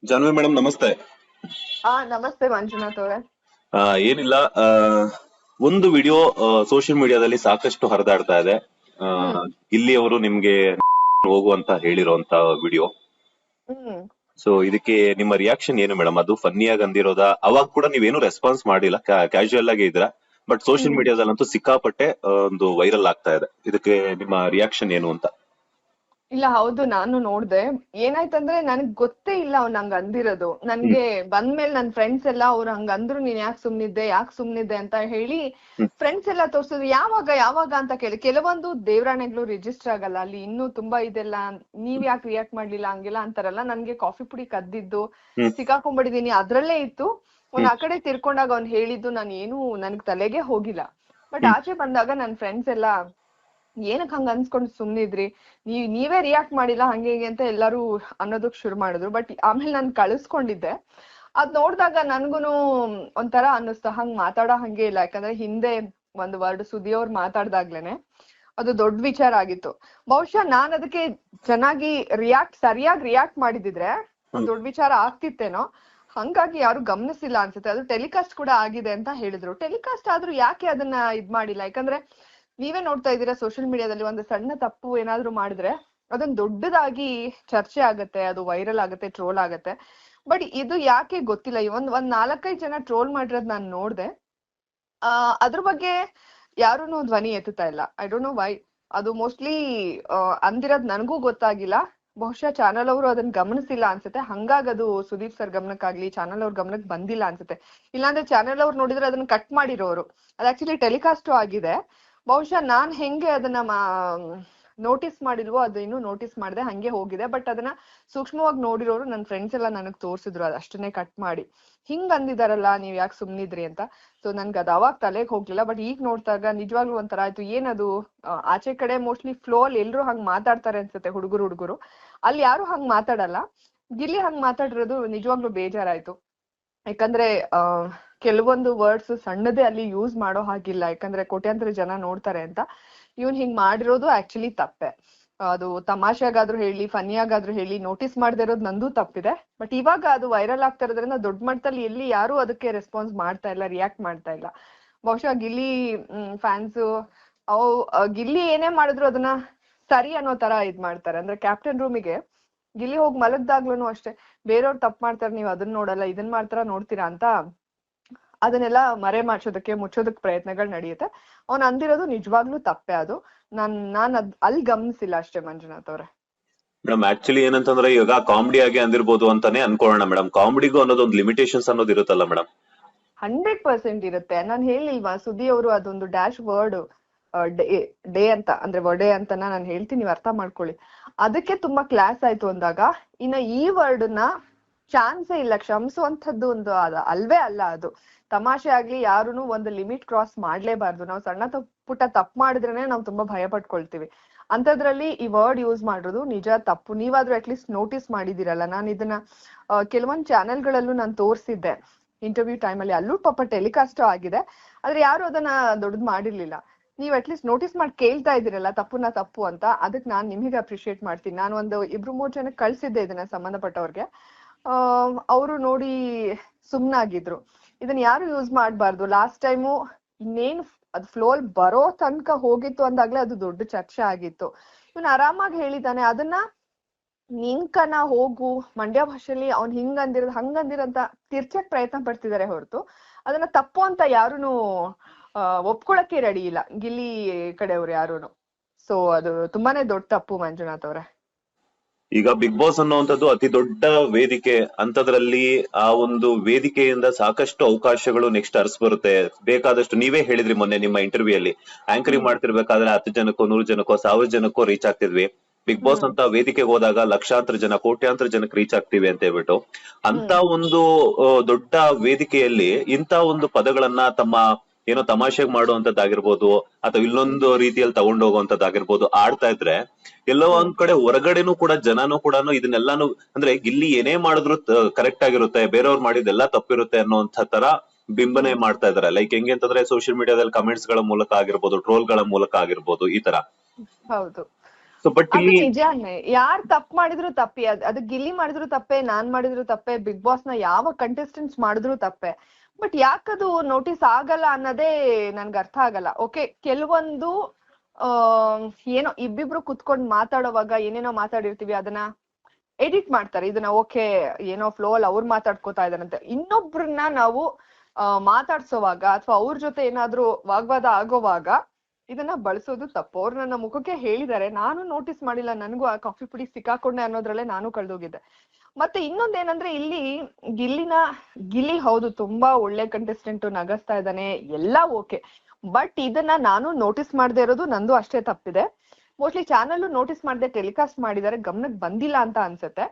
Janhvi madam ನಮಸ್ತೆ. ನಮಸ್ತೆ ಮಂಜುನಾಥ್ ಅವ್ರೆ. ಏನಿಲ್ಲ, ಒಂದು ವಿಡಿಯೋ ಸೋಷಿಯಲ್ ಮೀಡಿಯಾದಲ್ಲಿ ಸಾಕಷ್ಟು ಹರಿದಾಡ್ತಾ ಇದೆ. ಆ, ಹ್ಮ್ ಇಲ್ಲಿಯವರು ನಿಮ್ಗೆ ಹೋಗು ಅಂತ ಹೇಳಿರೋಂತ ವಿಡಿಯೋ. ಹ್ಮ್ ಸೊ ಇದಕ್ಕೆ ನಿಮ್ಮ ರಿಯಾಕ್ಷನ್ ಏನು ಮೇಡಮ್? ಅದು ಫನ್ನಿಯಾಗಿ ಅಂದಿರೋದ? ಅವಾಗ ಕೂಡ ನೀವೇನು ರೆಸ್ಪಾನ್ಸ್ ಮಾಡಿಲ್ಲ, ಕ್ಯಾಶುಯಲ್ ಆಗಿ ಇದ್ರ. ಬಟ್ ಸೋಷಿಯಲ್ ಹ್ಮ್ ಮೀಡಿಯಾದಲ್ಲಂತೂ ಸಿಕ್ಕಾಪಟ್ಟೆ ಒಂದು ವೈರಲ್ ಆಗ್ತಾ ಇದೆ. ಇದಕ್ಕೆ ನಿಮ್ಮ ರಿಯಾಕ್ಷನ್ ಏನು ಅಂತ? ಇಲ್ಲ, ಹೌದು, ನಾನು ನೋಡ್ದೆ. ಏನಾಯ್ತಂದ್ರೆ ನನಗ್ ಗೊತ್ತೇ ಇಲ್ಲ ಅವ್ನ್ ಹಂಗ ಅಂದಿರೋದು. ಹ್ಮ್ ನನ್ಗೆ ಬಂದ್ಮೇಲೆ ನನ್ ಫ್ರೆಂಡ್ಸ್ ಎಲ್ಲ ಅವ್ರು ಹಂಗ ಅಂದ್ರು, ನೀನ್ ಯಾಕೆ ಸುಮ್ನಿದ್ದೆ ಅಂತ ಹೇಳಿ ಹ್ಮ್ ಫ್ರೆಂಡ್ಸ್ ಎಲ್ಲ ತೋರ್ಸಿದ್ರು. ಯಾವಾಗ ಯಾವಾಗ ಅಂತ ಕೇಳಿ ಕೆಲವೊಂದು ದೇವರಾಣೆಗಳು ರಿಜಿಸ್ಟರ್ ಆಗಲ್ಲ, ಅಲ್ಲಿ ಇನ್ನೂ ತುಂಬಾ ಇದೆಲ್ಲ. ನೀವ್ ಯಾಕೆ ರಿಯಾಕ್ಟ್ ಮಾಡ್ಲಿಲ್ಲ ಹಂಗೆಲ್ಲ ಅಂತಾರಲ್ಲ. ನನ್ಗೆ ಕಾಫಿ ಪುಡಿ ಕದ್ದಿದ್ದು ಹ್ಮ್ ಸಿಕ್ಕಾಕೊಂಡ್ಬಿಟ್ಟಿದೀನಿ ಅದ್ರಲ್ಲೇ ಇತ್ತು. ಹ್ಮ್ ಆ ಕಡೆ ತಿರ್ಕೊಂಡಾಗ ಅವ್ನ್ ಹೇಳಿದ್ದು ನನ್ಗ್ ತಲೆಗೆ ಹೋಗಿಲ್ಲ. ಬಟ್ ಹ್ಮ್ ಆಚೆ ಬಂದಾಗ ನನ್ ಫ್ರೆಂಡ್ಸ್ ಎಲ್ಲ ಏನಕ್ ಹಂಗ ಅನ್ಸ್ಕೊಂಡ್ ಸುಮ್ನಿದ್ರಿ, ನೀವೇ ರಿಯಾಕ್ಟ್ ಮಾಡಿಲ್ಲ ಹಂಗೆ ಹಿಂಗೆ ಅಂತ ಎಲ್ಲಾರು ಅನ್ನೋದಕ್ ಶುರು ಮಾಡಿದ್ರು. ಬಟ್ ಆಮೇಲೆ ನಾನ್ ಕಳಿಸ್ಕೊಂಡಿದ್ದೆ. ಅದ್ ನೋಡ್ದಾಗ ನನ್ಗುನು ಒಂಥರ ಅನ್ನಿಸ್ತು, ಹಂಗ್ ಮಾತಾಡೋ ಹಂಗೆ ಇಲ್ಲ. ಯಾಕಂದ್ರೆ ಹಿಂದೆ ಒಂದು ವರ್ಡ್ ಸುದ್ದಿ ಅವ್ರು ಮಾತಾಡ್ದಾಗ್ಲೇನೆ ಅದು ದೊಡ್ಡ ವಿಚಾರ ಆಗಿತ್ತು. ಬಹುಶಃ ನಾನ್ ಅದಕ್ಕೆ ಚೆನ್ನಾಗಿ ಸರಿಯಾಗಿ ರಿಯಾಕ್ಟ್ ಮಾಡಿದಿದ್ರೆ ಒಂದ್ ಹ್ಮ್ ದೊಡ್ಡ ವಿಚಾರ ಆಗ್ತಿತ್ತೇನೋ. ಹಂಗಾಗಿ ಯಾರು ಗಮನಿಸಿಲ್ಲ ಅನ್ಸುತ್ತೆ. ಅದು ಟೆಲಿಕಾಸ್ಟ್ ಕೂಡ ಆಗಿದೆ ಅಂತ ಹೇಳಿದ್ರು. ಟೆಲಿಕಾಸ್ಟ್ ಆದ್ರೂ ಯಾಕೆ ಅದನ್ನ ಇದ್ ಮಾಡಿಲ್ಲ? ಯಾಕಂದ್ರೆ ನೀವೇ ನೋಡ್ತಾ ಇದ್ದೀರಾ, ಸೋಷಿಯಲ್ ಮೀಡಿಯಾದಲ್ಲಿ ಒಂದು ಸಣ್ಣ ತಪ್ಪು ಏನಾದ್ರೂ ಮಾಡಿದ್ರೆ ಅದನ್ನ ದೊಡ್ಡದಾಗಿ ಚರ್ಚೆ ಆಗತ್ತೆ, ಅದು ವೈರಲ್ ಆಗತ್ತೆ, ಟ್ರೋಲ್ ಆಗತ್ತೆ. ಬಟ್ ಇದು ಯಾಕೆ ಗೊತ್ತಿಲ್ಲ. ಒಂದ್ 4-5 ಜನ ಟ್ರೋಲ್ ಮಾಡಿರೋದ್ ನಾನ್ ನೋಡ್ದೆ. ಅದ್ರ ಬಗ್ಗೆ ಯಾರೂನು ಧ್ವನಿ ಎತ್ತುತ್ತಾ ಇಲ್ಲ. I don't know why. ಅದು ಮೋಸ್ಟ್ಲಿ ಅಂದಿರೋದ್ ನನಗೂ ಗೊತ್ತಾಗಿಲ್ಲ. ಬಹುಶಃ ಚಾನಲ್ ಅವರು ಅದನ್ನ ಗಮನಿಸಿಲ್ಲ ಅನ್ಸುತ್ತೆ. ಹಂಗಾಗಿ ಅದು ಸುದೀಪ್ ಸರ್ ಗಮನಕ್ಕಾಗ್ಲಿ ಚಾನಲ್ ಅವ್ರ ಗಮನಕ್ಕೆ ಬಂದಿಲ್ಲ ಅನ್ಸುತ್ತೆ. ಇಲ್ಲಾಂದ್ರೆ ಚಾನಲ್ ಅವ್ರು ನೋಡಿದ್ರೆ ಅದನ್ನ ಕಟ್ ಮಾಡಿರೋರು. ಅದ್ ಆಕ್ಚುಲಿ ಟೆಲಿಕಾಸ್ಟ್ ಆಗಿದೆ. ಬಹುಶಃ ನಾನ್ ಹೆಂಗೆ ಅದನ್ನ ನೋಟಿಸ್ ಮಾಡಿಲ್ವೋ ಅದು ಇನ್ನೂ ನೋಟಿಸ್ ಮಾಡದೆ ಹಂಗೆ ಹೋಗಿದೆ. ಬಟ್ ಅದನ್ನ ಸೂಕ್ಷ್ಮವಾಗಿ ನೋಡಿರೋರು ನನ್ನ ಫ್ರೆಂಡ್ಸ್ ಎಲ್ಲ ನನಗ್ ತೋರ್ಸಿದ್ರು, ಅದಷ್ಟನ್ನೇ ಕಟ್ ಮಾಡಿ. ಹಿಂಗ್ ಅಂದಿದಾರಲ್ಲ, ನೀವ್ ಯಾಕೆ ಸುಮ್ನಿದ್ರಿ ಅಂತ. ಸೊ ನನ್ಗೆ ಅದು ಅವಾಗ ತಲೆಗೆ ಹೋಗ್ಲಿಲ್ಲ. ಬಟ್ ಈಗ ನೋಡ್ದಾಗ ನಿಜವಾಗ್ಲೂ ಒಂಥರ ಆಯ್ತು. ಏನದು, ಆಚೆ ಕಡೆ ಮೋಸ್ಟ್ಲಿ ಫ್ಲೋ ಅಲ್ಲಿ ಎಲ್ರು ಹಂಗ್ ಮಾತಾಡ್ತಾರೆ ಅನ್ಸುತ್ತೆ, ಹುಡುಗರು ಅಲ್ಲಿ ಯಾರು ಹಂಗ್ ಮಾತಾಡಲ್ಲ. ಗಿಲ್ಲಿ ಹಂಗ್ ಮಾತಾಡಿರೋದು ನಿಜವಾಗ್ಲೂ ಬೇಜಾರಾಯ್ತು. ಯಾಕಂದ್ರೆ ಕೆಲವೊಂದು ವರ್ಡ್ಸ್ ಸಣ್ಣದೇ ಅಲ್ಲಿ ಯೂಸ್ ಮಾಡೋ ಹಾಗಿಲ್ಲ. ಯಾಕಂದ್ರೆ ಕೋಟ್ಯಾಂತರ ಜನ ನೋಡ್ತಾರೆ ಅಂತ ಇವ್ನ್ ಹಿಂಗ್ ಮಾಡಿರೋದು ಆಕ್ಚುಲಿ ತಪ್ಪೆ. ಅದು ತಮಾಷೆಗಾದ್ರೂ ಹೇಳಿ, ಫನ್ನಿಯಾಗಾದ್ರೂ ಹೇಳಿ, ನೋಟಿಸ್ ಮಾಡದೇ ಇರೋದು ನಂದು ತಪ್ಪಿದೆ. ಬಟ್ ಇವಾಗ ಅದು ವೈರಲ್ ಆಗ್ತಾ ಇರೋದ್ರಿಂದ ದೊಡ್ಡ ಮಟ್ಟದಲ್ಲಿ ಎಲ್ಲಿ ಯಾರು ಅದಕ್ಕೆ ರೆಸ್ಪಾನ್ಸ್ ಮಾಡ್ತಾ ಇಲ್ಲ, ರಿಯಾಕ್ಟ್ ಮಾಡ್ತಾ ಇಲ್ಲ. ಬಹುಶಃ ಗಿಲ್ಲಿ ಫ್ಯಾನ್ಸ್ ಅವು ಗಿಲ್ಲಿ ಏನೇ ಮಾಡಿದ್ರು ಅದನ್ನ ಸರಿ ಅನ್ನೋ ತರ ಇದ್ ಮಾಡ್ತಾರೆ. ಅಂದ್ರೆ ಕ್ಯಾಪ್ಟನ್ ರೂಮಿಗೆ ಗಿಲ್ಲಿ ಹೋಗಿ ಮಲಗ್ದಾಗ್ಲೂ ಅಷ್ಟೇ, ಬೇರೆಯವ್ರು ತಪ್ಪು ಮಾಡ್ತಾರೆ, ನೀವ್ ಅದನ್ನ ನೋಡಲ್ಲ, ಇದನ್ ಮಾಡ್ತಾರ ನೋಡ್ತೀರಾ ಅಂತ ಅದನ್ನೆಲ್ಲ ಮರೆ ಮಾಡ್ಸೋದಕ್ಕೆ, ಮುಚ್ಚೋದಕ್ ಪ್ರಯತ್ನಗಳು ನಡೆಯುತ್ತೆ. ಅವ್ನ್ ಅಂದಿರೋದು ನಿಜವಾಗ್ಲೂ ತಪ್ಪೆ. ಅದು ನಾನ್ ಅಲ್ಲಿ ಗಮನಿಸಿಲ್ಲ ಅಷ್ಟೇ ಮಂಜುನಾಥ್ ಅವ್ರೆ. ಮೇಡಮ್, ಆಕ್ಚುಲಿ ಏನಂತಂದ್ರೆ ಇವಾಗ ಕಾಮಿಡಿ ಆಗಿ ಅಂದಿರ್ಬೋದು ಅಂತಾನೆ ಅನ್ಕೊಳ್ಳೋಣ ಮೇಡಮ್. ಕಾಮಿಡಿಗೂ ಅನ್ನೋದೊಂದು ಲಿಮಿಟೇಷನ್ಸ್ ಅನ್ನೋದು ಇರುತ್ತಲ್ಲ ಮೇಡಮ್. 100% ಇರುತ್ತೆ. ನಾನ್ ಹೇಳಿಲ್ವಾ, ಸುದ್ದಿ ಅವರು ಅದೊಂದು ಡ್ಯಾಶ್ ವರ್ಡ್ ಡೇ ಅಂತ, ಅಂದ್ರೆ ವರ್ಡೇ ಅಂತ ನಾನು ಹೇಳ್ತೀನಿ, ನೀವು ಅರ್ಥ ಮಾಡ್ಕೊಳ್ಳಿ. ಅದಕ್ಕೆ ತುಂಬಾ ಕ್ಲಾಸ್ ಆಯ್ತು ಅಂದಾಗ ಇನ್ನ ಈ ವರ್ಡ್ ನ ಚಾನ್ಸೇ ಇಲ್ಲ ಕ್ಷಮಿಸುವಂತದ್ದು. ಒಂದು ಅಲ್ವೇ ಅಲ್ಲ ಅದು. ತಮಾಷೆ ಆಗ್ಲಿ, ಯಾರುನು ಒಂದು ಲಿಮಿಟ್ ಕ್ರಾಸ್ ಮಾಡ್ಲೇಬಾರ್ದು. ನಾವು ಸಣ್ಣ ಪುಟ್ಟ ತಪ್ಪು ಮಾಡಿದ್ರೇನೆ ನಾವು ತುಂಬಾ ಭಯ ಪಟ್ಕೊಳ್ತೀವಿ. ಅಂತದ್ರಲ್ಲಿ ಈ ವರ್ಡ್ ಯೂಸ್ ಮಾಡೋದು ನಿಜ ತಪ್ಪು. ನೀವಾದ್ರೂ ಅಟ್ಲೀಸ್ಟ್ ನೋಟಿಸ್ ಮಾಡಿದಿರಲ್ಲ. ನಾನು ಇದನ್ನ ಕೆಲವೊಂದ್ ಚಾನೆಲ್ಗಳಲ್ಲೂ ನಾನು ತೋರ್ಸಿದ್ದೆ ಇಂಟರ್ವ್ಯೂ ಟೈಮಲ್ಲಿ. ಅಲ್ಲೂ ಪಾಪ ಟೆಲಿಕಾಸ್ಟ್ ಆಗಿದೆ. ಆದ್ರೆ ಯಾರು ಅದನ್ನ ದೊಡ್ಡದ್ ಮಾಡಿರ್ಲಿಲ್ಲ. ನೀವ್ ಅಟ್ಲೀಸ್ಟ್ ನೋಟಿಸ್ ಮಾಡಿ ಕೇಳ್ತಾ ಇದೀರಲ್ಲ ತಪ್ಪು ಅಂತ. ಅದಕ್ಕೆ ನಾನ್ ನಿಮಗೆ ಅಪ್ರಿಶಿಯೇಟ್ ಮಾಡ್ತೀನಿ. ನಾನು ಒಂದು 2-3 ಜನಕ್ಕೆ ಕಳ್ಸಿದ್ದೆ ಇದನ್ನ ಸಂಬಂಧಪಟ್ಟವ್ರಿಗೆ. ಅವರು ನೋಡಿ ಸುಮ್ನಾಗಿದ್ರು. ಇದನ್ನ ಯಾರು ಯೂಸ್ ಮಾಡ್ಬಾರ್ದು. ಲಾಸ್ಟ್ ಟೈಮು ಇನ್ನೇನು ಅದು ಫ್ಲೋ ಅಲ್ಲಿ ಬರೋ ತನಕ ಹೋಗಿತ್ತು ಅಂದಾಗ್ಲೇ ಅದು ದೊಡ್ಡ ಚರ್ಚೆ ಆಗಿತ್ತು. ಇವನ್ ಆರಾಮಾಗಿ ಹೇಳಿದಾನೆ ಅದನ್ನ. ನಿಂಕನ ಹೋಗು ಮಂಡ್ಯ ಭಾಷೆಯಲ್ಲಿ ಅವ್ನ್ ಹಂಗಂದಿರಂತ ತಿರ್ಚಕ್ ಪ್ರಯತ್ನ ಪಡ್ತಿದಾರೆ ಹೊರತು ಅದನ್ನ ತಪ್ಪು ಅಂತ ಯಾರುನು ಒಪ್ಕೊಳಕ್ಕೆ ರೆಡಿ ಇಲ್ಲ, ಗಿಲ್ಲಿ ಕಡೆಯವ್ರು ಯಾರುನು. ಸೊ ಅದು ತುಂಬಾನೇ ದೊಡ್ಡ ತಪ್ಪು ಮಂಜುನಾಥ್ ಅವ್ರೆ. ಈಗ ಬಿಗ್ ಬಾಸ್ ಅನ್ನುವಂಥದ್ದು ಅತಿ ದೊಡ್ಡ ವೇದಿಕೆ. ಅಂತದ್ರಲ್ಲಿ ಆ ಒಂದು ವೇದಿಕೆಯಿಂದ ಸಾಕಷ್ಟು ಅವಕಾಶಗಳು ನೆಕ್ಸ್ಟ್ ಬರುತ್ತೆ. ಬೇಕಾದಷ್ಟು ನೀವೇ ಹೇಳಿದ್ರಿ ಮೊನ್ನೆ ನಿಮ್ಮ ಇಂಟರ್ವ್ಯೂ ಅಲ್ಲಿ, ಆಂಕರಿಂಗ್ ಹ್ಮ್ ಮಾಡ್ತಿರ್ಬೇಕಾದ್ರೆ 10 ಜನಕ್ಕೋ 100 ಜನಕ್ಕೋ 1000 ಜನಕ್ಕೋ ರೀಚ್ ಆಗ್ತಿದ್ವಿ. ಬಿಗ್ ಬಾಸ್ ಹ್ಮ್ ಅಂತ ವೇದಿಕೆಗೆ ಹೋದಾಗ ಲಕ್ಷಾಂತರ ಜನ, ಕೋಟ್ಯಾಂತರ ಜನಕ್ಕೆ ರೀಚ್ ಆಗ್ತೀವಿ ಅಂತ ಹೇಳ್ಬಿಟ್ಟು, ಅಂತ ಹ್ಮ್ ಒಂದು ದೊಡ್ಡ ವೇದಿಕೆಯಲ್ಲಿ ಇಂತ ಒಂದು ಪದಗಳನ್ನ ತಮ್ಮ ಏನೋ ತಮಾಷೆಗೆ ಮಾಡುವಂತದ್ದಾಗಿರ್ಬೋದು ಅಥವಾ ಇಲ್ಲೊಂದು ರೀತಿಯಲ್ಲಿ ತಗೊಂಡೋಗುವಂತದ್ದಾಗಿರ್ಬೋದು ಆಡ್ತಾ ಇದ್ರೆ, ಎಲ್ಲೋ ಹ್ಮ್ ಒಂದ್ ಕಡೆ ಹೊರಗಡೆನೂ ಕೂಡ ಜನನೂ ಕೂಡ ಇದನ್ನೆಲ್ಲಾನು, ಅಂದ್ರೆ ಗಿಲ್ಲಿ ಏನೇ ಮಾಡಿದ್ರು ಕರೆಕ್ಟ್ ಆಗಿರುತ್ತೆ, ಬೇರೆಯವ್ರು ಮಾಡಿದ್ದೆಲ್ಲ ತಪ್ಪಿರುತ್ತೆ ಅನ್ನೋಂಥ ತರ ಬಿಂಬನೆ ಹ್ಮ್ ಮಾಡ್ತಾ ಇದಾರೆ. ಲೈಕ್ ಹೆಂಗೆ ಅಂತಂದ್ರೆ ಸೋಷಿಯಲ್ ಮೀಡಿಯಾದಲ್ಲಿ ಕಮೆಂಟ್ಸ್ ಗಳ ಮೂಲಕ ಆಗಿರ್ಬೋದು, ಟ್ರೋಲ್ ಗಳ ಮೂಲಕ ಆಗಿರ್ಬೋದು, ಈ ತರ. ಹೌದು. ಸೊ ಬಟ್ ಅದು ಇಲ್ಲಿ ನಿಜಾನೇ, ಯಾರ್ ತಪ್ಪು ಮಾಡಿದ್ರು ತಪ್ಪಿ, ಅದು ಗಿಲ್ಲಿ ಮಾಡಿದ್ರು ತಪ್ಪೆ, ನಾನ್ ಮಾಡಿದ್ರು ತಪ್ಪೆ, ಬಿಗ್ ಬಾಸ್ ನ ಯಾವ ಕಂಟೆಸ್ಟೆಂಟ್ಸ್ ಮಾಡಿದ್ರು ತಪ್ಪೆ. ಬಟ್ ಯಾಕದು ನೋಟಿಸ್ ಆಗಲ್ಲ ಅನ್ನೋದೇ ನನ್ಗೆ ಅರ್ಥ ಆಗಲ್ಲ. ಓಕೆ, ಕೆಲವೊಂದು ಆ ಏನೋ ಇಬ್ಬಿಬ್ರು ಕುತ್ಕೊಂಡ್ ಮಾತಾಡೋವಾಗ ಏನೇನೋ ಮಾತಾಡಿರ್ತೀವಿ, ಅದನ್ನ ಎಡಿಟ್ ಮಾಡ್ತಾರೆ. ಇದನ್ನ ಓಕೆ ಏನೋ ಫ್ಲೋ ಅಲ್ಲಿ ಅವ್ರು ಮಾತಾಡ್ಕೋತಾ ಇದಾರಂತೆ. ಇನ್ನೊಬ್ರನ್ನ ನಾವು ಮಾತಾಡ್ಸೋವಾಗ ಅಥವಾ ಅವ್ರ ಜೊತೆ ಏನಾದ್ರೂ ವಾಗ್ವಾದ ಆಗೋವಾಗ ಇದನ್ನ ಬಳಸೋದು ತಪ್ಪು. ಅವ್ರು ನನ್ನ ಮುಖಕ್ಕೆ ಹೇಳಿದ್ದಾರೆ, ನಾನು ನೋಟಿಸ್ ಮಾಡಿಲ್ಲ, ನನಗೂ ಆ ಕಾಫಿ ಪುಡಿ ಸಿಕ್ಕಾಕೊಂಡೆ ಅನ್ನೋದ್ರಲ್ಲೇ ನಾನು ಕಳ್ದೋಗಿದ್ದೆ. ಮತ್ತೆ ಇನ್ನೊಂದೇನಂದ್ರೆ, ಇಲ್ಲಿ ಗಿಲ್ಲಿ ಹೌದು ತುಂಬಾ ಒಳ್ಳೆ ಕಂಟೆಸ್ಟೆಂಟ್, ನಗಸ್ತಾ ಇದ್ದಾನೆ, ಎಲ್ಲಾ ಓಕೆ. ಬಟ್ ಇದನ್ನ ನಾನು ನೋಟಿಸ್ ಮಾಡದೆ ಇರೋದು ನಂದು ಅಷ್ಟೇ ತಪ್ಪಿದೆ. ಮೋಸ್ಟ್ಲಿ ಚಾನಲ್ ನೋಟಿಸ್ ಮಾಡದೆ ಟೆಲಿಕಾಸ್ಟ್ ಮಾಡಿದ್ದಾರೆ, ಗಮನಕ್ಕೆ ಬಂದಿಲ್ಲ ಅಂತ ಅನ್ಸುತ್ತೆ.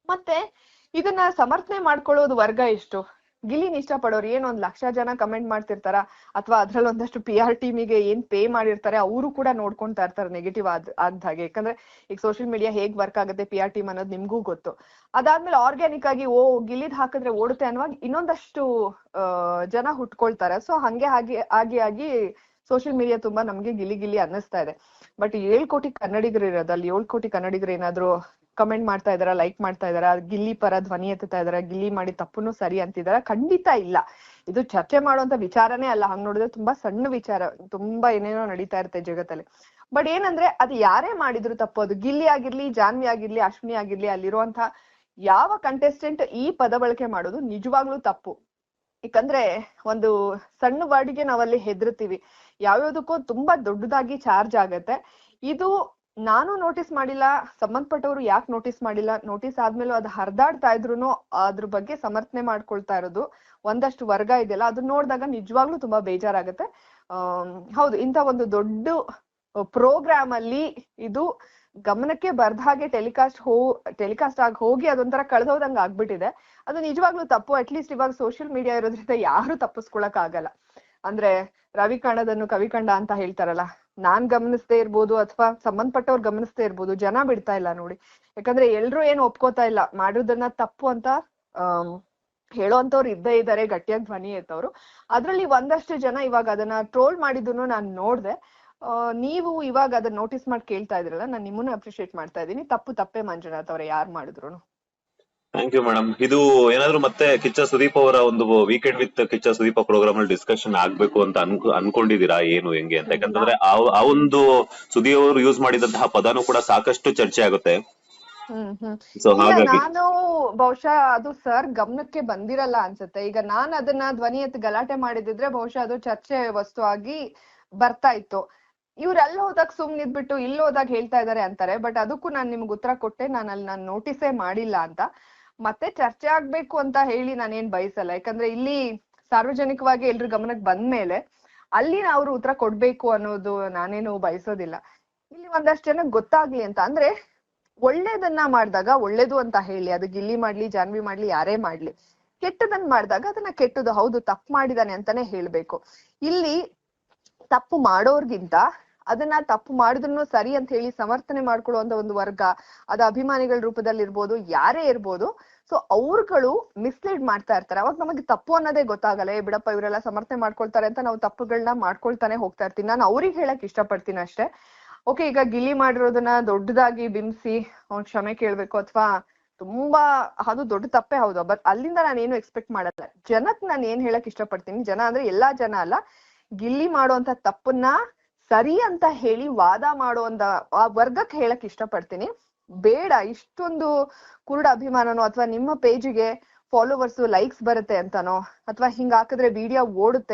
ಮತ್ತೆ ಇದನ್ನ ಸಮರ್ಥನೆ ಮಾಡ್ಕೊಳ್ಳೋದು ವರ್ಗ ಎಷ್ಟು? ಗಿಲ್ಲಿನ ಇಷ್ಟಪಡೋರು ಏನ್ 1,00,000 ಜನ ಕಮೆಂಟ್ ಮಾಡ್ತಿರ್ತಾರ, ಅಥವಾ ಅದ್ರಲ್ಲಿ ಒಂದಷ್ಟು PR ಟೀಮಿಗೆ ಏನ್ ಪೇ ಮಾಡಿರ್ತಾರೆ ಅವರು ಕೂಡ ನೋಡ್ಕೊಂತಾ ಇರ್ತಾರೆ ನೆಗೆಟಿವ್ ಆಗದ ಹಾಗೆ. ಯಾಕಂದ್ರೆ ಈಗ ಸೋಷಿಯಲ್ ಮೀಡಿಯಾ ಹೇಗ್ ವರ್ಕ್ ಆಗುತ್ತೆ PR ಟೀಮ್ ಅನ್ನೋದು ನಿಮ್ಗೂ ಗೊತ್ತು. ಅದಾದ್ಮೇಲೆ ಆರ್ಗ್ಯಾನಿಕ್ ಆಗಿ ಗಿಲ್ಲಿದ್ ಹಾಕಿದ್ರೆ ಓಡುತ್ತೆ ಅನ್ನುವಾಗ ಇನ್ನೊಂದಷ್ಟು ಜನ ಹುಟ್ಕೊಳ್ತಾರೆ. ಸೊ ಹಂಗೆ ಆಗಿ ಸೋಷಿಯಲ್ ಮೀಡಿಯಾ ತುಂಬಾ ನಮ್ಗೆ ಗಿಲ್ಲಿ ಅನ್ನಿಸ್ತಾ ಇದೆ. ಬಟ್ 7 ಕೋಟಿ ಕನ್ನಡಿಗರು ಇರೋದು, ಅಲ್ಲಿ 7 ಕೋಟಿ ಕನ್ನಡಿಗರು ಏನಾದ್ರು ಕಮೆಂಟ್ ಮಾಡ್ತಾ ಇದಾರ, ಲೈಕ್ ಮಾಡ್ತಾ ಇದಾರ, ಗಿಲ್ಲಿ ಪರ ಧ್ವನಿ ಎತ್ತುತ್ತಾ ಇದಾರ, ಗಿಲ್ಲಿ ಮಾಡಿ ತಪ್ಪುನು ಸರಿ ಅಂತಿದಾರ? ಖಂಡಿತ ಇಲ್ಲ. ಇದು ಚರ್ಚೆ ಮಾಡುವಂತ ವಿಚಾರನೇ ಅಲ್ಲ. ಹಂಗ್ ನೋಡಿದ್ರೆ ತುಂಬಾ ಸಣ್ಣ ವಿಚಾರ, ತುಂಬಾ ಏನೇನೋ ನಡೀತಾ ಇರುತ್ತೆ ಜಗತ್ತಲ್ಲಿ. ಬಟ್ ಏನಂದ್ರೆ, ಅದು ಯಾರೇ ಮಾಡಿದ್ರು ತಪ್ಪು. ಅದು ಗಿಲ್ಲಿ ಆಗಿರ್ಲಿ, ಜಾನ್ವಿ ಆಗಿರ್ಲಿ, ಅಶ್ವಿನಿ ಆಗಿರ್ಲಿ, ಅಲ್ಲಿರುವಂತ ಯಾವ ಕಂಟೆಸ್ಟೆಂಟ್ ಈ ಪದ ಬಳಕೆ ಮಾಡೋದು ನಿಜವಾಗ್ಲೂ ತಪ್ಪು. ಯಾಕಂದ್ರೆ ಒಂದು ಸಣ್ಣ ವರ್ಡ್ಗೆ ನಾವಲ್ಲಿ ಹೆದರ್ತೀವಿ, ಯಾವ್ಯಾವ್ದಕ್ಕೂ ತುಂಬಾ ದೊಡ್ಡದಾಗಿ ಚಾರ್ಜ್ ಆಗತ್ತೆ. ಇದು ನಾನು ನೋಟಿಸ್ ಮಾಡಿಲ್ಲ, ಸಂಬಂಧಪಟ್ಟವ್ರು ಯಾಕೆ ನೋಟಿಸ್ ಮಾಡಿಲ್ಲ, ನೋಟಿಸ್ ಆದ್ಮೇಲೂ ಅದು ಹರಿದಾಡ್ತಾ ಇದ್ರು ಅದ್ರ ಬಗ್ಗೆ ಸಮರ್ಥನೆ ಮಾಡ್ಕೊಳ್ತಾ ಇರೋದು ಒಂದಷ್ಟು ವರ್ಗ ಇದೆಯಲ್ಲ, ಅದನ್ನ ನೋಡಿದಾಗ ನಿಜವಾಗ್ಲೂ ತುಂಬಾ ಬೇಜಾರಾಗತ್ತೆ. ಹೌದು, ಇಂಥ ಒಂದು ದೊಡ್ಡ ಪ್ರೋಗ್ರಾಮ್ ಅಲ್ಲಿ ಇದು ಗಮನಕ್ಕೆ ಬರ್ದ ಹಾಗೆ ಟೆಲಿಕಾಸ್ಟ್ ಆಗಿ ಹೋಗಿ ಅದೊಂಥರ ಕಳೆದೋದಂಗ ಆಗ್ಬಿಟ್ಟಿದೆ. ಅದು ನಿಜವಾಗ್ಲೂ ತಪ್ಪು. ಅಟ್ಲೀಸ್ಟ್ ಇವಾಗ ಸೋಷಿಯಲ್ ಮೀಡಿಯಾ ಇರೋದ್ರಿಂದ ಯಾರು ತಪ್ಪಿಸ್ಕೊಳಕ್ ಆಗಲ್ಲ. ಅಂದ್ರೆ ರವಿ ಕಾಣದನ್ನು ಕವಿ ಕಂಡ ಅಂತ ಹೇಳ್ತಾರಲ್ಲ, ನಾನ್ ಗಮನಿಸ್ದೇ ಇರ್ಬೋದು ಅಥವಾ ಸಂಬಂಧಪಟ್ಟವ್ರು ಗಮನಿಸ್ದೇ ಇರ್ಬೋದು, ಜನ ಬಿಡ್ತಾ ಇಲ್ಲ ನೋಡಿ. ಯಾಕಂದ್ರೆ ಎಲ್ರು ಏನು ಒಪ್ಕೋತಾ ಇಲ್ಲ, ಮಾಡೋದನ್ನ ತಪ್ಪು ಅಂತ ಹೇಳೋಂತವ್ರು ಇದ್ದೇ ಇದ್ದಾರೆ, ಗಟ್ಟಿಯಾಗಿ ಧ್ವನಿ ಎತ್ತವ್ರು. ಅದ್ರಲ್ಲಿ ಒಂದಷ್ಟು ಜನ ಇವಾಗ ಅದನ್ನ ಟ್ರೋಲ್ ಮಾಡಿದ್ದನ್ನು ನಾನ್ ನೋಡ್ದೆ. ನೀವು ಇವಾಗ ಅದನ್ನ ನೋಟಿಸ್ ಮಾಡಿ ಕೇಳ್ತಾ ಇದ್ರಲ್ಲ, ನಾನ್ ನಿಮ್ಮನ್ನ ಅಪ್ರಿಶಿಯೇಟ್ ಮಾಡ್ತಾ ಇದೀನಿ. ತಪ್ಪೇ ಮಂಜುನಾಥ್ ಅವ್ರೆ, ಯಾರು ಮಾಡಿದ್ರು. Thank you madam. ಇದು ಏನಾದ್ರು ಮತ್ತೆ ಕಿಚ್ಚ ಸುದೀಪ್ ಅವರ ಒಂದು weekend with Kichcha Sudeep programme ಅಲ್ಲಿ ಡಿಸ್ಕಷನ್ ಆಗ್ಬೇಕು ಅಂತ ಅನ್ಕೊಂಡಿದೀರಾ ಏನು ಹೆಂಗೆ ಅಂತ? ಯಾಕಂತಂದ್ರೆ ಆ ಒಂದು ಸುದೀಪ್ ಅವರು ಯೂಸ್ ಮಾಡಿದಂತಹ ಪದನೂ ಕೂಡ ಸಾಕಷ್ಟು ಚರ್ಚೆ ಆಗುತ್ತೆ. ನಾನು ಬಹುಶಃ ಅದು ಸರ್ ಗಮನಕ್ಕೆ ಬಂದಿರಲ್ಲ ಅನ್ಸುತ್ತೆ. ಈಗ ನಾನ್ ಅದನ್ನ ಧ್ವನಿ ಎತ್ತಿ ಗಲಾಟೆ ಮಾಡಿದಿದ್ರೆ ಬಹುಶಃ ಅದು ಚರ್ಚೆ ವಸ್ತು ಆಗಿ ಬರ್ತಾ ಇತ್ತು. ಇವ್ರು ಅಲ್ಲಿ ಹೋದಾಗ ಸುಮ್ನಿದ್ಬಿಟ್ಟು ಇಲ್ಲಿ ಹೋದಾಗ ಹೇಳ್ತಾ ಇದಾರೆ ಅಂತಾರೆ. ಬಟ್ ಅದಕ್ಕೂ ನಾನ್ ನಿಮ್ಗೆ ಉತ್ತರ ಕೊಟ್ಟೆ, ನಾನು ನೋಟಿಸೇ ಮಾಡಿಲ್ಲ ಅಂತ. ಮತ್ತೆ ಚರ್ಚೆ ಆಗ್ಬೇಕು ಅಂತ ಹೇಳಿ ನಾನೇನ್ ಬಯಸಲ್ಲ. ಯಾಕಂದ್ರೆ ಇಲ್ಲಿ ಸಾರ್ವಜನಿಕವಾಗಿ ಎಲ್ರ ಗಮನಕ್ಕೆ ಬಂದ್ಮೇಲೆ ಅಲ್ಲಿ ಅವ್ರು ಉತ್ತರ ಕೊಡ್ಬೇಕು ಅನ್ನೋದು ನಾನೇನು ಬಯಸೋದಿಲ್ಲ. ಇಲ್ಲಿ ಒಂದಷ್ಟು ಜನಕ್ಕೆ ಗೊತ್ತಾಗ್ಲಿ ಅಂತ. ಅಂದ್ರೆ ಒಳ್ಳೇದನ್ನ ಮಾಡಿದಾಗ ಒಳ್ಳೇದು ಅಂತ ಹೇಳಿ, ಅದು ಗಿಲ್ಲಿ ಮಾಡ್ಲಿ, ಜಾನ್ವಿ ಮಾಡ್ಲಿ, ಯಾರೇ ಮಾಡ್ಲಿ. ಕೆಟ್ಟದನ್ನ ಮಾಡಿದಾಗ ಅದನ್ನ ಕೆಟ್ಟದು, ಹೌದು ತಪ್ಪು ಮಾಡಿದಾನೆ ಅಂತಾನೆ ಹೇಳ್ಬೇಕು. ಇಲ್ಲಿ ತಪ್ಪು ಮಾಡೋರ್ಗಿಂತ ಅದನ್ನ ತಪ್ಪು ಮಾಡಿದ್ರು ಸರಿ ಅಂತ ಹೇಳಿ ಸಮರ್ಥನೆ ಮಾಡ್ಕೊಳ್ಳುವಂತ ಒಂದು ವರ್ಗ, ಅದು ಅಭಿಮಾನಿಗಳ ರೂಪದಲ್ಲಿ ಇರ್ಬೋದು, ಯಾರೇ ಇರ್ಬೋದು. ಸೊ ಅವ್ರುಗಳು ಮಿಸ್ಲೀಡ್ ಮಾಡ್ತಾ ಇರ್ತಾರೆ. ಅವಾಗ ನಮಗೆ ತಪ್ಪು ಅನ್ನೋದೇ ಗೊತ್ತಾಗಲ್ಲ. ಬಿಡಪ್ಪ ಇವರೆಲ್ಲ ಸಮರ್ಥನೆ ಮಾಡ್ಕೊಳ್ತಾರೆ ಅಂತ ನಾವು ತಪ್ಪುಗಳನ್ನ ಮಾಡ್ಕೊಳ್ತಾನೆ ಹೋಗ್ತಾ ಇರ್ತೀನಿ. ನಾನು ಅವ್ರಿಗೆ ಹೇಳಕ್ ಇಷ್ಟಪಡ್ತೀನಿ ಅಷ್ಟೇ. ಓಕೆ, ಈಗ ಗಿಲ್ಲಿ ಮಾಡಿರೋದನ್ನ ದೊಡ್ಡದಾಗಿ ಬಿಂಬಿಸಿ ಅವ್ನ್ ಕ್ಷಮೆ ಕೇಳ್ಬೇಕು ಅಥವಾ ತುಂಬಾ ಅದು ದೊಡ್ಡ ತಪ್ಪೇ, ಹೌದು. ಬಟ್ ಅಲ್ಲಿಂದ ನಾನು ಏನು ಎಕ್ಸ್ಪೆಕ್ಟ್ ಮಾಡಲ್ಲ. ಜನಕ್ ನಾನು ಏನ್ ಹೇಳಕ್ ಇಷ್ಟಪಡ್ತೀನಿ, ಜನ ಅಂದ್ರೆ ಎಲ್ಲಾ ಜನ ಅಲ್ಲ, ಗಿಲ್ಲಿ ಮಾಡುವಂತ ತಪ್ಪನ್ನ ಸರಿ ಅಂತ ಹೇಳಿ ವಾದ ಮಾಡುವಂತ ಆ ವರ್ಗಕ್ಕೆ ಹೇಳಕ್ ಇಷ್ಟಪಡ್ತೀನಿ. ಬೇಡ ಇಷ್ಟೊಂದು ಕುರುಡ ಅಭಿಮಾನನೋ ಅಥವಾ ನಿಮ್ಮ ಪೇಜಿಗೆ ಫಾಲೋವರ್ಸ್ ಲೈಕ್ಸ್ ಬರುತ್ತೆ ಅಂತಾನೋ ಅಥವಾ ಹಿಂಗ ಹಾಕಿದ್ರೆ ವಿಡಿಯೋ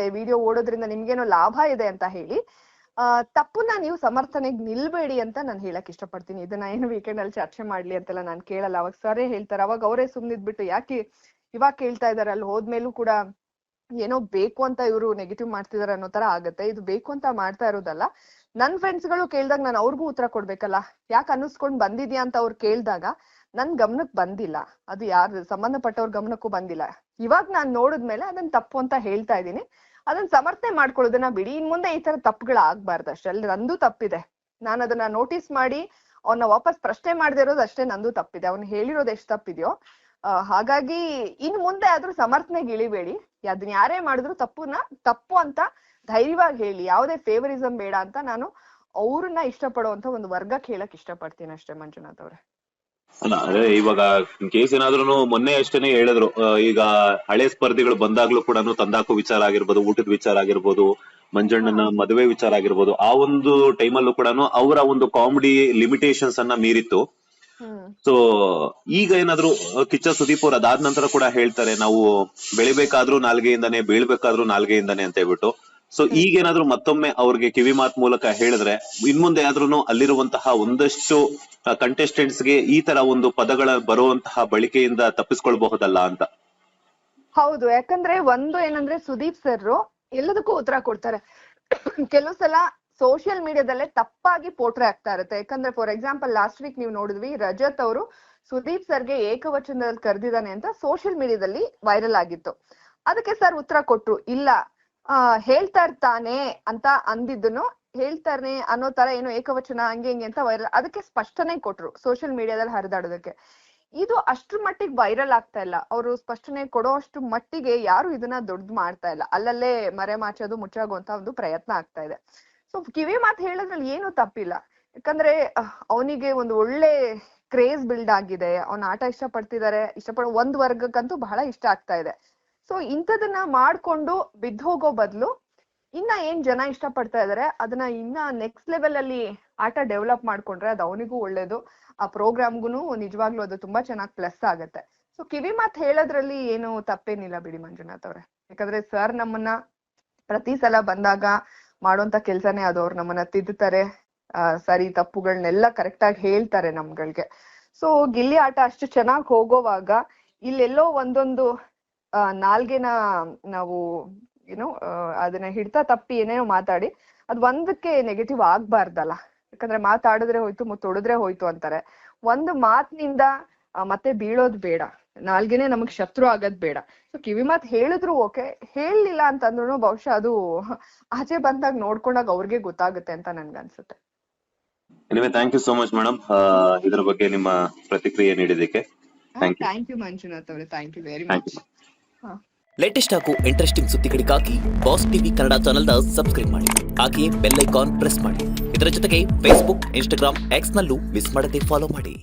ಓಡೋದ್ರಿಂದ ನಿಮ್ಗೇನೋ ಲಾಭ ಇದೆ ಅಂತ ಹೇಳಿ ತಪ್ಪನ್ನ ನೀವು ಸಮರ್ಥನೆಗೆ ನಿಲ್ಬೇಡಿ ಅಂತ ನಾನು ಹೇಳಕ್ ಇಷ್ಟಪಡ್ತೀನಿ. ಇದನ್ನ ಏನು ವೀಕೆಂಡ್ ಅಲ್ಲಿ ಚರ್ಚೆ ಮಾಡ್ಲಿ ಅಂತೆಲ್ಲ ನಾನು ಕೇಳಲ್ಲ. ಅವಾಗ ಸರೇ ಹೇಳ್ತಾರೆ, ಅವಾಗ ಅವರೇ ಸುಮ್ನಿದ್ಬಿಟ್ಟು ಯಾಕೆ ಇವಾಗ ಕೇಳ್ತಾ ಇದಾರೆ, ಅಲ್ಲಿ ಹೋದ್ಮೇಲೂ ಕೂಡ ಏನೋ ಬೇಕು ಅಂತ ಇವರು ನೆಗೆಟಿವ್ ಮಾಡ್ತಿದಾರೆ ಅನ್ನೋ ತರ ಆಗತ್ತೆ. ಇದು ಬೇಕು ಅಂತ ಮಾಡ್ತಾ ಇರೋದಲ್ಲ. ನನ್ ಫ್ರೆಂಡ್ಸ್ ಗಳು ಕೇಳ್ದಾಗ ನಾನು ಅವ್ರಿಗೂ ಉತ್ತರ ಕೊಡ್ಬೇಕಲ್ಲ. ಯಾಕೆ ಅನ್ನಿಸ್ಕೊಂಡ್ ಬಂದಿದ್ಯಾ ಅಂತ ಅವ್ರು ಕೇಳ್ದಾಗ ನನ್ ಗಮನಕ್ ಬಂದಿಲ್ಲ, ಅದು ಯಾರು ಸಂಬಂಧಪಟ್ಟವ್ರ ಗಮನಕ್ಕೂ ಬಂದಿಲ್ಲ. ಇವಾಗ ನಾನ್ ನೋಡಿದ್ಮೇಲೆ ಅದನ್ನ ತಪ್ಪು ಅಂತ ಹೇಳ್ತಾ ಇದೀನಿ. ಅದನ್ನ ಸಮರ್ಥನೆ ಮಾಡ್ಕೊಳ್ಳೋದನ್ನ ಬಿಡಿ. ಇನ್ ಮುಂದೆ ಈ ತರ ತಪ್ಪುಗಳು ಆಗ್ಬಾರ್ದು ಅಷ್ಟೇ. ಅಲ್ಲಿ ನಂದು ತಪ್ಪಿದೆ. ನಾನು ಅದನ್ನ ನೋಟಿಸ್ ಮಾಡಿ ಅವನ್ನ ವಾಪಸ್ ಪ್ರಶ್ನೆ ಮಾಡದೇ ಇರೋದು ಅಷ್ಟೇ ನಂದು ತಪ್ಪಿದೆ. ಅವ್ನು ಹೇಳಿರೋದು ಎಷ್ಟು ತಪ್ಪಿದ್ಯೋ ಹಾಗಾಗಿ ಇನ್ ಮುಂದೆ ಆದ್ರೂ ಸಮರ್ಥನೆಗೆ ಇಳಿಬೇಡಿ. ಅದನ್ನ ಯಾರೇ ಮಾಡಿದ್ರು ತಪ್ಪು ಅಂತ ಧೈರ್ಯವಾಗಿ ಹೇಳಿ. ಯಾವುದೇ ಫೇವರಿಸಂ ಬೇಡ ಅಂತ ನಾನು ಅವ್ರನ್ನ ಇಷ್ಟಪಡುವಂತ ಒಂದು ವರ್ಗಕ್ಕೆ ಹೇಳಕ್ ಇಷ್ಟಪಡ್ತೀನಿ ಅಷ್ಟೇ ಮಂಜುನಾಥ್ ಅವ್ರೆ. ಅಲ್ಲ ಅದೇ ಇವಾಗ ಕೇಸ್ ಏನಾದ್ರು ಮೊನ್ನೆ ಅಷ್ಟೇನೆ ಹೇಳಿದ್ರು, ಈಗ ಹಳೆ ಸ್ಪರ್ಧಿಗಳು ಬಂದಾಗ್ಲೂ ಕೂಡ ತಂದಾಕು ವಿಚಾರ ಆಗಿರ್ಬೋದು, ಊಟದ ವಿಚಾರ ಆಗಿರ್ಬೋದು, ಮಂಜಣ್ಣನ ಮದುವೆ ವಿಚಾರ ಆಗಿರ್ಬೋದು, ಆ ಒಂದು ಟೈಮಲ್ಲೂ ಕೂಡ ಅವರ ಒಂದು ಕಾಮಿಡಿ ಲಿಮಿಟೇಷನ್ಸ್ ಅನ್ನ ಮೀರಿತ್ತು. ಸೊ ಈಗ ಏನಾದ್ರು ಕಿಚ್ಚ ಸುದೀಪ್ ಅವ್ರು ಅದಾದ ನಂತರ ಕೂಡ ಹೇಳ್ತಾರೆ, ನಾವು ಬೆಳಿಬೇಕಾದ್ರೂ ನಾಲ್ಗೆಯಿಂದಾನೆ, ಬೀಳ್ಬೇಕಾದ್ರೂ ನಾಲ್ಗೆಯಿಂದಾನೆ ಅಂತ ಹೇಳ್ಬಿಟ್ಟು. ಸೊ ಈಗೇನಾದ್ರೂ ಮತ್ತೊಮ್ಮೆ ಅವ್ರಿಗೆ ಕಿವಿ ಮಾತ್ ಮೂಲಕ ಹೇಳಿದ್ರೆ ಇನ್ಮುಂದೆ ಆದ್ರೂ ಅಲ್ಲಿರುವಂತಹ ಒಂದಷ್ಟು ಕಂಟೆಸ್ಟೆಂಟ್ಸ್ ಗೆ ಈ ತರ ಒಂದು ಪದಗಳ ಬರುವಂತಹ ಬಳಕೆಯಿಂದ ತಪ್ಪಿಸ್ಕೊಳ್ಬಹುದಲ್ಲ ಅಂತ. ಹೌದು, ಯಾಕಂದ್ರೆ ಒಂದು ಏನಂದ್ರೆ ಸುದೀಪ್ ಸರ್ ಎಲ್ಲದಕ್ಕೂ ಉತ್ತರ ಕೊಡ್ತಾರೆ. ಕೆಲವು ಸಲ ಸೋಷಿಯಲ್ ಮೀಡಿಯಾದಲ್ಲೇ ತಪ್ಪಾಗಿ ಪೋಟ್ರೆ ಆಗ್ತಾ ಇರುತ್ತೆ. ಯಾಕಂದ್ರೆ ಫಾರ್ ಎಕ್ಸಾಂಪಲ್ ಲಾಸ್ಟ್ ವೀಕ್ ನೀವು ನೋಡಿದ್ವಿ, ರಜತ್ ಅವರು ಸುದೀಪ್ ಸರ್ಗೆ ಏಕವಚನದಲ್ಲಿ ಕರೆದಿದ್ದಾನೆ ಅಂತ ಸೋಷಿಯಲ್ ಮೀಡಿಯಾದಲ್ಲಿ ವೈರಲ್ ಆಗಿತ್ತು. ಅದಕ್ಕೆ ಸರ್ ಉತ್ತರ ಕೊಟ್ರು, ಇಲ್ಲ ಹೇಳ್ತಾ ಇರ್ತಾನೆ ಅಂತ ಅಂದಿದ್ದನ್ನು ಹೇಳ್ತಾನೆ ಅನ್ನೋ ತರ ಏನೋ ಏಕವಚನ ಹಂಗೆ ಹಿಂಗೆ ಅಂತ ವೈರಲ್, ಅದಕ್ಕೆ ಸ್ಪಷ್ಟನೆ ಕೊಟ್ರು ಸೋಷಿಯಲ್ ಮೀಡಿಯಾದಲ್ಲಿ ಹರಿದಾಡೋದಕ್ಕೆ. ಇದು ಅಷ್ಟ್ರ ಮಟ್ಟಿಗೆ ವೈರಲ್ ಆಗ್ತಾ ಇಲ್ಲ. ಅವರು ಸ್ಪಷ್ಟನೆ ಕೊಡೋ ಅಷ್ಟು ಮಟ್ಟಿಗೆ ಯಾರು ಇದನ್ನ ದೊಡ್ಡದು ಮಾಡ್ತಾ ಇಲ್ಲ. ಅಲ್ಲಲ್ಲೇ ಮರೆ ಮಾಚೋದು ಮುಚ್ಚಾಗುವಂತ ಒಂದು ಪ್ರಯತ್ನ ಆಗ್ತಾ ಇದೆ. ಸೊ ಕಿವಿ ಮಾತು ಹೇಳೋದ್ರಲ್ಲಿ ಏನು ತಪ್ಪಿಲ್ಲ. ಯಾಕಂದ್ರೆ ಅವನಿಗೆ ಒಂದು ಒಳ್ಳೆ ಕ್ರೇಜ್ ಬಿಲ್ಡ್ ಆಗಿದೆ, ಅವನ ಆಟ ಇಷ್ಟಪಡೋ ಒಂದ್ ವರ್ಗಕ್ಕಂತೂ ಬಹಳ ಇಷ್ಟ ಆಗ್ತಾ ಇದೆ. ಸೊ ಇಂಥದನ್ನ ಮಾಡ್ಕೊಂಡು ಬಿದ್ದು ಹೋಗೋ ಬದಲು ಇನ್ನ ಏನ್ ಜನ ಇಷ್ಟಪಡ್ತಾ ಇದಾರೆ ಅದನ್ನ ಇನ್ನ ನೆಕ್ಸ್ಟ್ ಲೆವೆಲ್ ಅಲ್ಲಿ ಆಟ ಡೆವಲಪ್ ಮಾಡ್ಕೊಂಡ್ರೆ ಅದು ಅವನಿಗೂ ಒಳ್ಳೇದು, ಆ ಪ್ರೋಗ್ರಾಮ್ಗೂ ನಿಜವಾಗ್ಲೂ ಅದು ತುಂಬಾ ಚೆನ್ನಾಗಿ ಪ್ಲಸ್ ಆಗತ್ತೆ. ಸೊ ಕಿವಿ ಮಾತ್ ಹೇಳೋದ್ರಲ್ಲಿ ಏನು ತಪ್ಪೇನಿಲ್ಲ ಬಿಡಿ ಮಂಜುನಾಥ್ ಅವ್ರೆ. ಯಾಕಂದ್ರೆ ಸರ್ ನಮ್ಮನ್ನ ಪ್ರತಿ ಸಲ ಬಂದಾಗ ಮಾಡುವಂತ ಕೆಲ್ಸನೇ ಅದು. ಅವ್ರು ನಮ್ಮನ್ನ ತಿದ್ದುತ್ತಾರೆ, ಸರಿ ತಪ್ಪುಗಳನ್ನೆಲ್ಲ ಕರೆಕ್ಟ್ ಆಗಿ ಹೇಳ್ತಾರೆ ನಮ್ಗಳಿಗೆ. ಸೊ ಗಿಲ್ಲಿ ಆಟ ಅಷ್ಟು ಚೆನ್ನಾಗಿ ಹೋಗೋವಾಗ ಇಲ್ಲೆಲ್ಲೋ ಒಂದೊಂದು ನಾಲ್ಗೆನ ನಾವು ಏನೋ ಅದನ್ನ ಹಿಡ್ತಾ ತಪ್ಪಿ ಏನೇನೋ ಮಾತಾಡಿ ಅದ್ ಒಂದಕ್ಕೆ ನೆಗೆಟಿವ್ ಆಗ್ಬಾರ್ದಲ್ಲ. ಯಾಕಂದ್ರೆ ಮಾತಾಡಿದ್ರೆ ಹೋಯ್ತು, ತೊಡಿದ್ರೆ ಹೋಯ್ತು ಅಂತಾರೆ. ಒಂದು ಮಾತಿನಿಂದ ಮತ್ತೆ ಬೀಳೋದ್ ಬೇಡ, ನಾಲ್ಗೆನೆ ನಮಗ್ ಶತ್ರು ಆಗದ್ ಬೇಡ. ಸೊ ಕಿವಿ ಮಾತ್ ಹೇಳಿದ್ರು ಓಕೆ, ಹೇಳಲಿಲ್ಲ ಅಂತಂದ್ರು ಬಹುಶಃ ಅದು ಆಚೆ ಬಂದಾಗ ನೋಡ್ಕೊಂಡಾಗ ಅವ್ರಿಗೆ ಗೊತ್ತಾಗುತ್ತೆ ಅಂತ ನನ್ಗನ್ಸುತ್ತೆ. Anyway thank you so much madam, ಇದ್ರ ಬಗ್ಗೆ ನಿಮ್ಮ ಪ್ರತಿಕ್ರಿಯೆ ನೀಡಿದ್ದಕ್ಕೆ. ಥ್ಯಾಂಕ್ ಯು ಮಂಜುನಾಥ್ ಅವರೇ, thank you very much. Latest ಹಾಗೂ ಇಂಟ್ರೆಸ್ಟಿಂಗ್ ಸುದ್ದಿಗಳಿಗಾಗಿ ಬಾಸ್ ಟಿವಿ ಕನ್ನಡ ಚಾನೆಲ್ನ ಸಬ್ಸ್ಕ್ರೈಬ್ ಮಾಡಿ, ಹಾಗೆಯೇ ಬೆಲ್ ಐಕಾನ್ ಪ್ರೆಸ್ ಮಾಡಿ. ಇದರ ಜೊತೆಗೆ ಫೇಸ್ಬುಕ್, ಇನ್ಸ್ಟಾಗ್ರಾಮ್, ಎಕ್ಸ್ ನಲ್ಲೂ ಮಿಸ್ ಮಾಡದೆ ಫಾಲೋ ಮಾಡಿ.